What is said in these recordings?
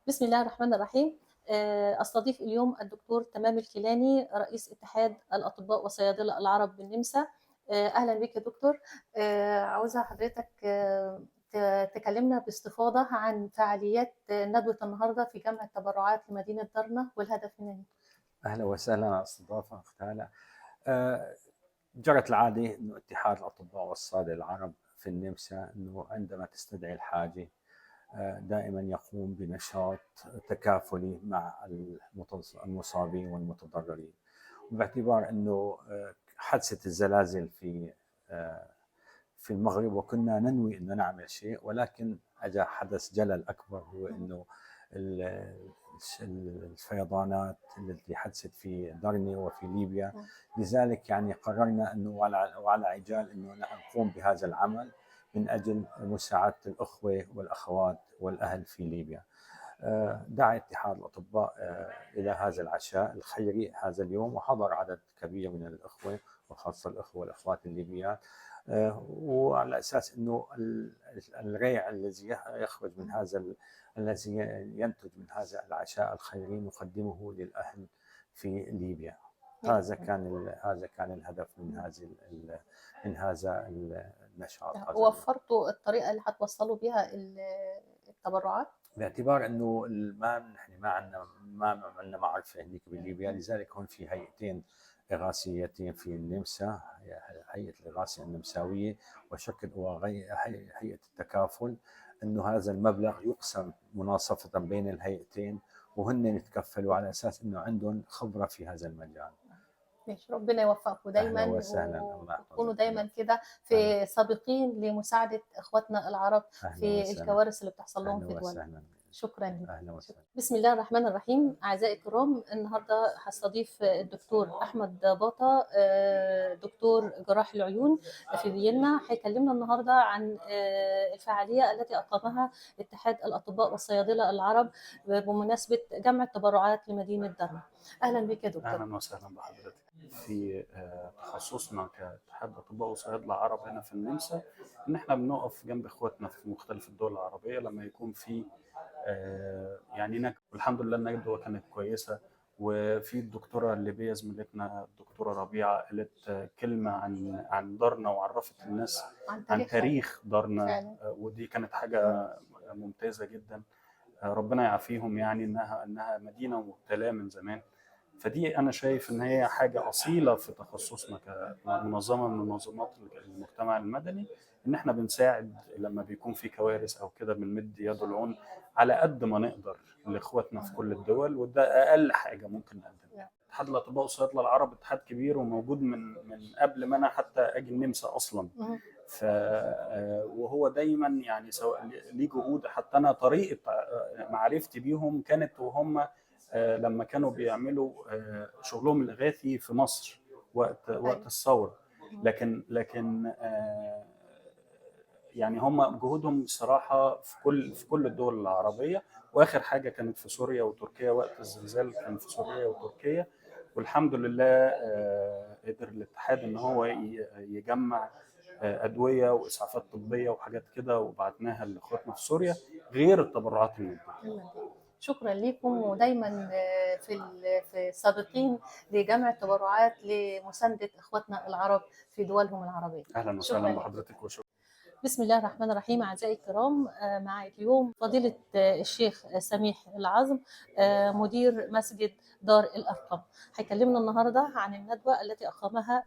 بسم الله الرحمن الرحيم. أستضيف اليوم الدكتور تمام الكيلاني رئيس اتحاد الأطباء والصيادلة العرب بالنمسا. أهلا بك يا دكتور. عاوزة حضرتك تكلمنا باستفاضة عن فعاليات ندوة النهاردة في جمع التبرعات لمدينة درنة والهدف من الندوة. أهلا وسهلا على الاستضافة أخت هالة. جرت العادة أنه اتحاد الأطباء والصيادلة العرب في النمسا أنه عندما تستدعي الحاجة دائما يقوم بنشاط تكافلي مع المصابين والمتضررين، باعتبار أنه حادثة الزلازل في المغرب وكنا ننوي أن نعمل شيء، ولكن أجا حدث جلل أكبر، هو أنه الفيضانات التي حدثت في درني وفي ليبيا. لذلك يعني قررنا أنه وعلى عجال أنه نقوم بهذا العمل من أجل مساعدة الأخوة والأخوات والأهل في ليبيا. دعا اتحاد الأطباء إلى هذا العشاء الخيري هذا اليوم، وحضر عدد كبير من الأخوة وخاصة الأخوة والأخوات الليبيات، وعلى أساس أنه الريع الذي يخرج من الذي ينتج من هذا العشاء الخيري نقدمه للأهل في ليبيا. هذا كان الهدف من هذا النشاط. وفرتوا الطريقة اللي هتوصلوا بها التبرعات؟ باعتبار انه نحن ما عندنا معرفه هنيك بليبيا، لذلك هون في هيئتين إغاثيتين في النمسا، هيئة الإغاثة النمساوية هيئة التكافل، أنه هذا المبلغ يقسم مناصفة بين الهيئتين وهن يتكفلوا على أساس أنه عندهم خبرة في هذا المجال. ماشي، ربنا يوفقكم دايما وتكونوا دايما كده في سابقين لمساعدة اخواتنا العرب في الكوارث اللي بتحصل لهم في دولهم. شكرا لك. بسم الله الرحمن الرحيم. اعزائي الكرام، النهارده هستضيف الدكتور احمد باطا، دكتور جراح العيون في فيينا. هيكلمنا النهارده عن الفعاليه التي اقامها اتحاد الاطباء والصيادله العرب بمناسبه جمع التبرعات لمدينه درنة. اهلا بك يا دكتور. اهلا وسهلا بحضرتك. في تخصصنا كاتحاد اطباء وصيادله عرب هنا في النمسا، ان احنا بنقف جنب اخواتنا في مختلف الدول العربيه لما يكون في يعني نجد، والحمد لله النجدة كانت كويسه. وفي الدكتوره الليبيه زميلتنا الدكتوره ربيعه قالت كلمه عن دارنا وعرفت الناس عن تاريخ دارنا، ودي كانت حاجه ممتازه جدا. ربنا يعافيهم، يعني انها مدينه مبتلاه من زمان. فدي انا شايف ان هي حاجه اصيله في تخصصنا كمنظمه من منظمات المجتمع المدني، ان احنا بنساعد لما بيكون في كوارث او كده، بنمد يد العون على قد ما نقدر لاخواتنا في كل الدول، وده اقل حاجه ممكن نقدمها. اتحاد الاطباء والصيادله العرب اتحاد كبير وموجود من قبل ما انا حتى اجي النمسا اصلا. وهو دايما يعني سواء ليه جهود، حتى انا طريقه معرفتي بيهم كانت وهم لما كانوا بيعملوا شغلهم الإغاثي في مصر وقت الثورة. لكن يعني هم جهودهم صراحة في كل الدول العربية، واخر حاجة كانت في سوريا وتركيا وقت الزلزال، كان في سوريا وتركيا. والحمد لله قدر الاتحاد ان هو يجمع ادويه واسعافات طبيه وحاجات كده، وبعتناها لاخواتنا في سوريا غير التبرعات الماديه. شكرا لكم، ودايما في السابقين لجمع التبرعات لمسانده اخواتنا العرب في دولهم العربيه. اهلا وسهلا بحضرتك وشكرا. بسم الله الرحمن الرحيم. اعزائي الكرام، معي اليوم فضيله الشيخ سميح العظم، مدير مسجد دار الارقم. هيكلمنا النهارده عن الندوه التي اقامها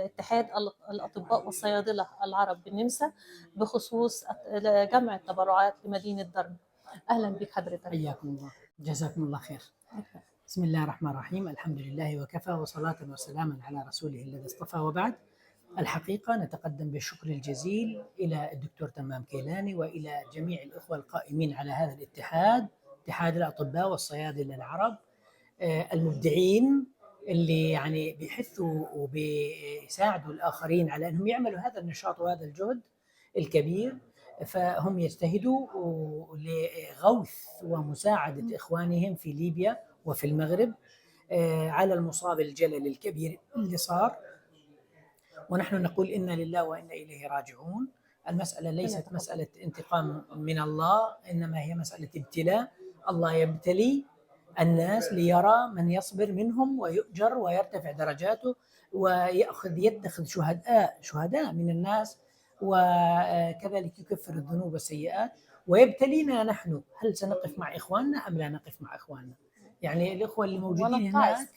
اتحاد الاطباء والصيادله العرب بالنمسا بخصوص جمع التبرعات لمدينه درنة. اهلا بك حضرتك. حياكم الله، جزاكم الله خير. بسم الله الرحمن الرحيم. الحمد لله وكفى، وصلاة وسلاما على رسوله الذي اصطفى، وبعد. الحقيقة نتقدم بالشكر الجزيل إلى الدكتور تمام كيلاني وإلى جميع الأخوة القائمين على هذا الاتحاد، اتحاد الأطباء والصيادلة العرب المبدعين، اللي يعني بيحثوا وبيساعدوا الآخرين على أنهم يعملوا هذا النشاط وهذا الجهد الكبير. فهم يجتهدوا لغوث ومساعدة إخوانهم في ليبيا وفي المغرب على المصاب الجلل الكبير اللي صار. ونحن نقول إنا لله وإنا إليه راجعون. المسألة ليست مسألة انتقام من الله، إنما هي مسألة ابتلاء الله يبتلي الناس ليرى من يصبر منهم ويؤجر ويرتفع درجاته يتخذ شهداء من الناس، وكذلك يكفر الذنوب والسيئات ويبتلينا نحن، هل سنقف مع إخواننا أم لا نقف مع إخواننا؟ يعني الإخوة اللي موجودين هناك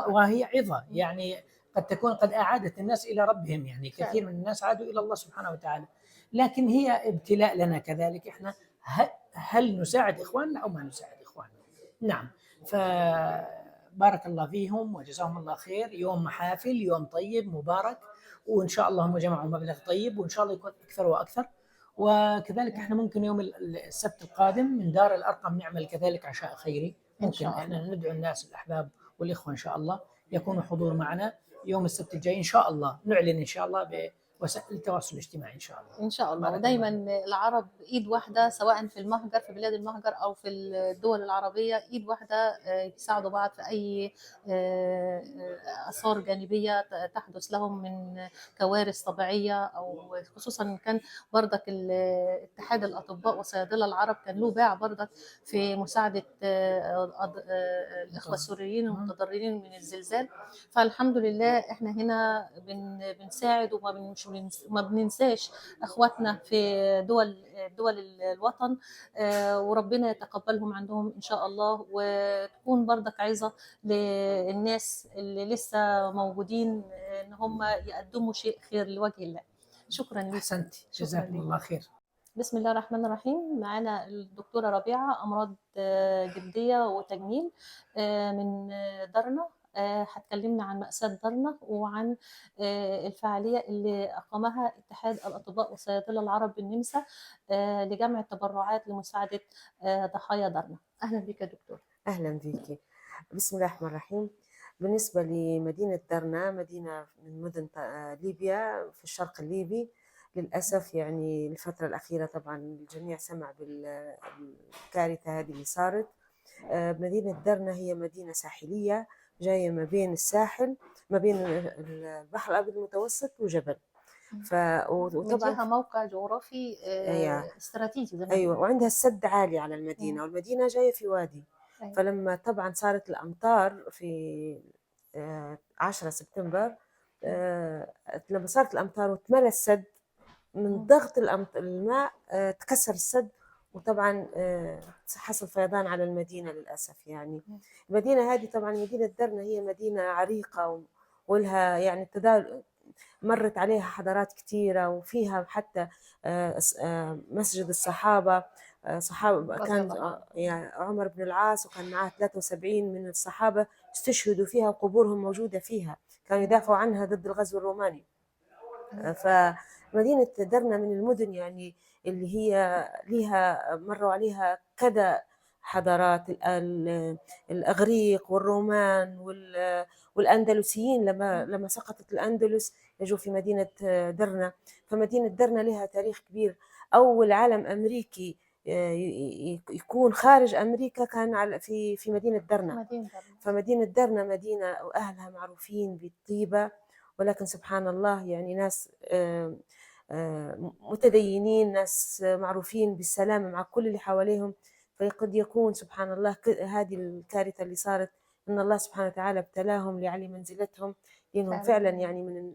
وهي عظة، يعني قد تكون قد أعادت الناس إلى ربهم، يعني كثير من الناس عادوا إلى الله سبحانه وتعالى، لكن هي ابتلاء لنا كذلك. إحنا هل نساعد إخواننا أو ما نساعد إخواننا؟ نعم. فبارك الله فيهم وجزاهم الله خير، يوم محافل، يوم طيب مبارك، وإن شاء الله هم جمعوا مبلغ طيب، وإن شاء الله يكون أكثر وأكثر. وكذلك احنا ممكن يوم السبت القادم من دار الأرقم نعمل كذلك عشاء خيري، ممكن احنا ندعو الناس الأحباب والإخوة إن شاء الله يكونوا حضور معنا يوم السبت الجاي إن شاء الله، نعلن إن شاء الله بوسائل التواصل الاجتماعي إن شاء الله. إن شاء الله. ودايما العرب إيد واحدة، سواء في المهجر في بلاد المهجر أو في الدول العربية، إيد واحدة، يساعدوا بعض في أي آثار جانبية تحدث لهم من كوارث طبيعية، أو خصوصا كان بردك اتحاد الأطباء وصيادلة العرب كان له باع بردك في مساعدة الإخوة السوريين المتضررين من الزلزال. فالحمد لله احنا هنا بنساعد وما بننساش اخواتنا في دول الوطن، وربنا يتقبلهم عندهم ان شاء الله، وتكون برضك عظة للناس اللي لسه موجودين ان هم يقدموا شيء خير لوجه الله. شكرا لك. احسنتي، جزاكم الله خير. بسم الله الرحمن الرحيم. معانا الدكتورة ربيعة، أمراض جلدية وتجميل من دارنا. هتكلمنا عن مأساة دارنا وعن الفعالية اللي أقامها اتحاد الأطباء والصيادلة العرب بالنمسا لجمع التبرعات لمساعدة ضحايا دارنا. أهلا بك يا دكتور. أهلا بك. بسم الله الرحمن الرحيم. بالنسبة لمدينة دارنا، مدينة من مدن ليبيا في الشرق الليبي، للأسف يعني الفترة الأخيرة طبعا الجميع سمع بالكارثة هذه اللي صارت. مدينة دارنا هي مدينة ساحلية جاية ما بين الساحل، ما بين البحر الأبيض المتوسط وجبل، وطبعا موقع جغرافي استراتيجي زي ما أيوة، وعندها السد عالي على المدينة، والمدينة جاية في وادي. أيوة. فلما طبعا صارت الأمطار في 10 سبتمبر، لما صارت الأمطار وتملى السد من ضغط الماء، تكسر السد، وطبعا حصل فيضان على المدينة للأسف. يعني المدينة هذه طبعا مدينة دارنا هي مدينة عريقة ولها يعني مرت عليها حضارات كثيرة، وفيها حتى مسجد الصحابة. كان يعني عمر بن العاص وكان معاه 73 من الصحابة استشهدوا فيها وقبورهم موجودة فيها، كانوا يدافعوا عنها ضد الغزو الروماني. فمدينة دارنا من المدن يعني اللي هي لها مروا عليها كذا حضارات، الأغريق والرومان والأندلسيين. لما سقطت الأندلس يجوا في مدينة دارنا. فمدينة دارنا لها تاريخ كبير. أول عالم أمريكي يكون خارج أمريكا كان في مدينة دارنا. فمدينة دارنا مدينة وأهلها معروفين بالطيبة، ولكن سبحان الله يعني ناس متدينين، ناس معروفين بالسلام مع كل اللي حواليهم. فقد يكون سبحان الله هذه الكارثة اللي صارت إن الله سبحانه وتعالى ابتلاهم ليعلي منزلتهم، لأنهم فعلا يعني من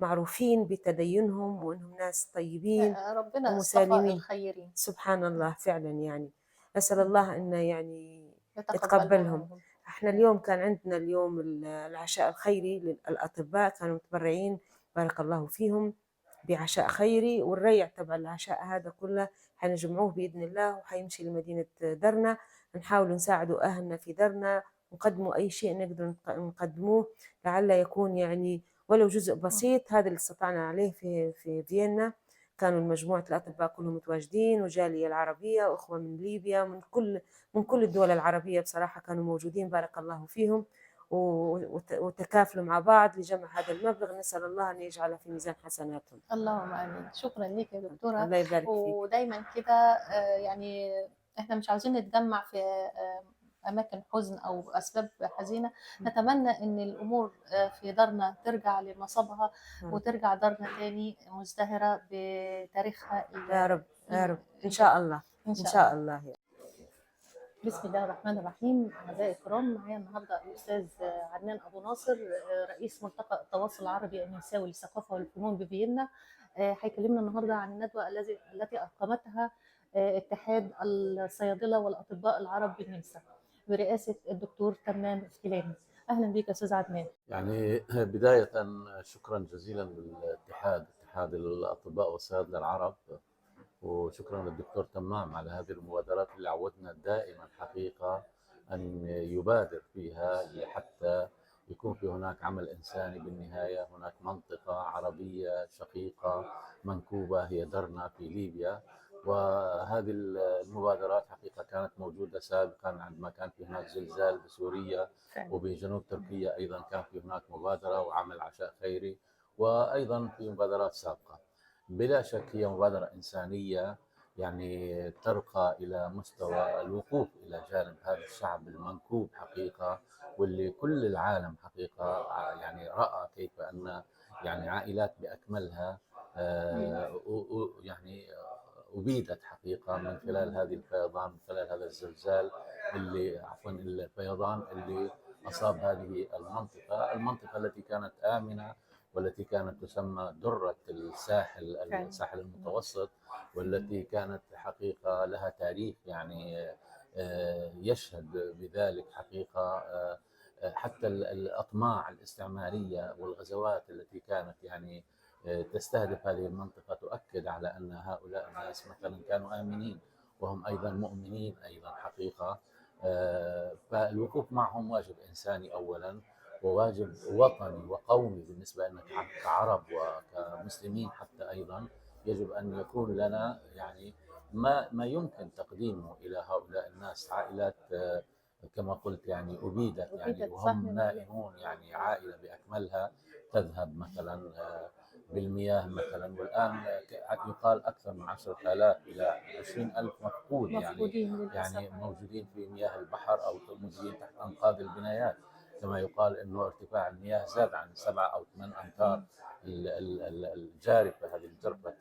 معروفين بتدينهم وإنهم ناس طيبين ومسالمين الخيرين. سبحان الله فعلا. يعني أسأل الله إنه يعني يتقبلهم. احنا اليوم كان عندنا اليوم العشاء الخيري للأطباء، كانوا متبرعين بارك الله فيهم بعشاء خيري، والريع تبع العشاء هذا كله حنجمعوه بإذن الله وحيمشي لمدينة دارنا. نحاول نساعدوا أهلنا في دارنا ونقدموا أي شيء نقدر نقدموه، لعل يكون يعني ولو جزء بسيط. هذا اللي استطعنا عليه في فيينا. كانوا مجموعة الأطباء كلهم متواجدين، وجالية العربية وأخوة من ليبيا من كل الدول العربية بصراحة كانوا موجودين بارك الله فيهم، وتكافلوا مع بعض لجمع هذا المبلغ. نسأل الله أن يجعله في ميزان حسناتهم. اللهم آمين. شكرا لك يا دكتورة. الله يبارك فيك. ودايما كده يعني احنا مش عاوزين نتجمع في أماكن حزن أو أسباب حزينة. نتمنى إن الأمور في دارنا ترجع لمصابها وترجع دارنا تاني مزدهرة بتاريخها. يا رب يا رب إن شاء الله إن شاء الله. بسم الله الرحمن الرحيم. أعزائي الكرام، معايا النهارده الأستاذ عدنان أبو ناصر، رئيس ملتقى التواصل العربي النمساوي للثقافة والفنون بفيينا. هيكلمنا النهارده عن الندوة التي أقامتها اتحاد الصيادلة والأطباء العرب بالنمسا برئاسة الدكتور تمام الكيلاني. أهلا بك أستاذ عدنان. يعني بداية شكرا جزيلا للاتحاد، اتحاد الأطباء والصيادلة العرب، وشكرا للدكتور تمام على هذه المبادرات اللي عودنا دائما حقيقة أن يبادر فيها حتى يكون في هناك عمل إنساني. بالنهاية هناك منطقة عربية شقيقة منكوبة هي درنا في ليبيا، وهذه المبادرات حقيقة كانت موجودة سابقا عندما كان في هناك زلزال بسوريا، وبجنوب تركيا أيضا كان في هناك مبادرة وعمل عشاء خيري، وأيضا في مبادرات سابقة. بلا شك هي مبادرة إنسانية يعني ترقى إلى مستوى الوقوف إلى جانب هذا الشعب المنكوب حقيقة، واللي كل العالم حقيقة يعني رأى كيف أن يعني عائلات بأكملها يعني أبيدت حقيقة من خلال هذه الفيضان، من خلال هذا الزلزال الفيضان اللي أصاب هذه المنطقة التي كانت آمنة، والتي كانت تسمى درة الساحل المتوسط، والتي كانت حقيقة لها تاريخ يعني يشهد بذلك حقيقة حتى الأطماع الاستعمارية والغزوات التي كانت يعني تستهدف هذه المنطقة تؤكد على أن هؤلاء الناس مثلا كانوا آمنين وهم أيضا مؤمنين أيضا حقيقة. فالوقوف معهم واجب إنساني أولا، وواجب وطني وقومي بالنسبة لنا كعرب وكمسلمين حتى أيضا. يجب أن يكون لنا يعني ما يمكن تقديمه إلى هؤلاء الناس، عائلات كما قلت يعني أبيدت يعني وهم نائمون، يعني عائلة بأكملها تذهب مثلا بالمياه مثلا، والآن يقال أكثر من 10,000 إلى 20,000 مفقود يعني موجودين في مياه البحر أو موجودين تحت أنقاض البنايات. كما يقال أنه ارتفاع المياه زاد عن 7 أو 8 أمتار الجارفة، هذه الجرفة.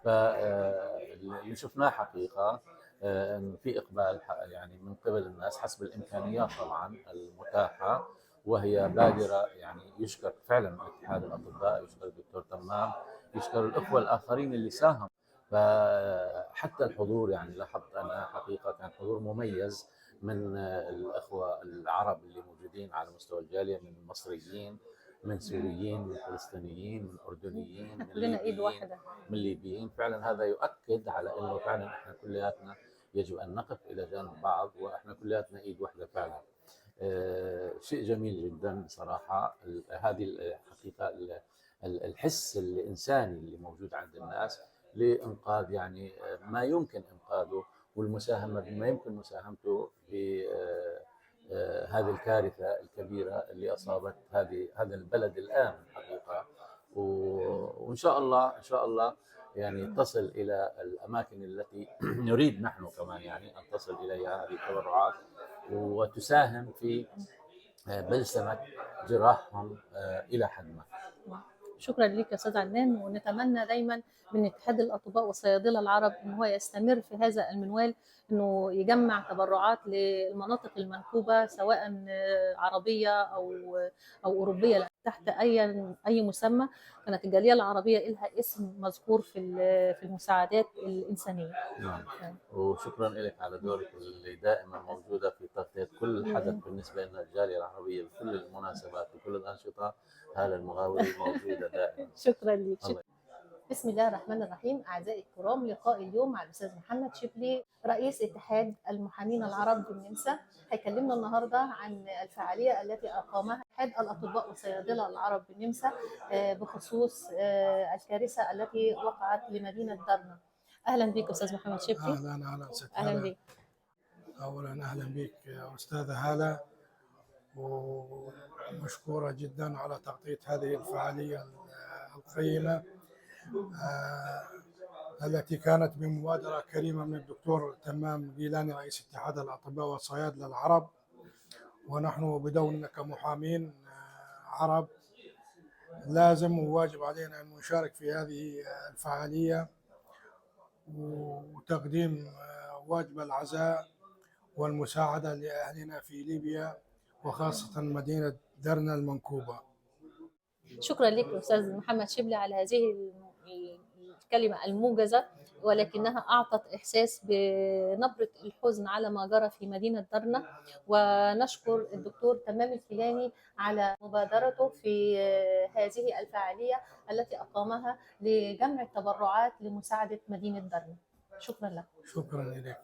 فاللي شفناه حقيقة أن في إقبال يعني من قبل الناس حسب الإمكانيات طبعا المتاحة، وهي بادرة. يعني يشكر فعلا اتحاد الأطباء، يشكر الدكتور تمام، يشكر الأخوة الآخرين اللي ساهموا. فحتى الحضور يعني لاحظت أنا حقيقة كان حضور مميز من الأخوة العرب اللي موجودين على مستوى الجالية، من مصريين، من سوريين، من فلسطينيين، من أردنيين، من ليبيين. فعلا هذا يؤكد على أنه فعلا إحنا كلياتنا يجب أن نقف إلى جانب بعض، وإحنا كلياتنا إيد واحدة فعلا. شيء جميل جدا صراحة. هذه الحقيقة الحس الإنساني اللي موجود عند الناس لإنقاذ يعني ما يمكن إنقاذه، والمساهمة بما يمكن مساهمته في هذه الكارثة الكبيرة اللي أصابت هذا البلد الآن حقيقة. وإن شاء الله يعني تصل إلى الأماكن التي نريد نحن كمان يعني أن تصل إليها هذه التبرعات، وتساهم في بلسمة جراحهم إلى حد ما. شكرا لك يا استاذ عدنان، ونتمنى دايما من اتحاد الاطباء والصيادله العرب ان هو يستمر في هذا المنوال، انه يجمع تبرعات للمناطق المنكوبه سواء عربيه او اوروبيه تحت اي مسمى. كانت الجاليه العربيه لها اسم مذكور في المساعدات الانسانيه. نعم. وشكرا لك على دورك اللي دائما موجوده في تغطيه كل حدث بالنسبه لنا الجاليه العربيه بكل المناسبات وكل الانشطه. هذا المغاوري موجوده دائما. شكرا لك. بسم الله الرحمن الرحيم. أعزائي الكرام، لقاء اليوم مع الأستاذ محمد شبلي، رئيس اتحاد المحامين العرب بالنمسا. هيكلمنا النهارده عن الفعالية التي أقامها اتحاد الأطباء والصيادلة العرب بالنمسا بخصوص الكارثة التي وقعت لمدينة درنا. أهلا بك أستاذ محمد شبلي. أهلا ست أهلا بك. أولا أهلا بك أستاذة هالة، ومشكورة جدا على تغطية هذه الفعالية القيمة التي كانت بمبادرة كريمة من الدكتور تمام الكيلاني رئيس اتحاد الأطباء والصيادلة العرب. ونحن بدورنا كمحامين عرب لازم وواجب علينا أن نشارك في هذه الفعالية وتقديم واجب العزاء والمساعدة لأهلنا في ليبيا وخاصة مدينة درنا المنكوبة. شكرا لك أستاذ محمد شبلي على هذه الكلمة الموجزة، ولكنها أعطت إحساس بنبرة الحزن على ما جرى في مدينة درنا. ونشكر الدكتور تمام الكيلاني على مبادرته في هذه الفعالية التي أقامها لجمع التبرعات لمساعدة مدينة درنا. شكرا لك. شكرا لك.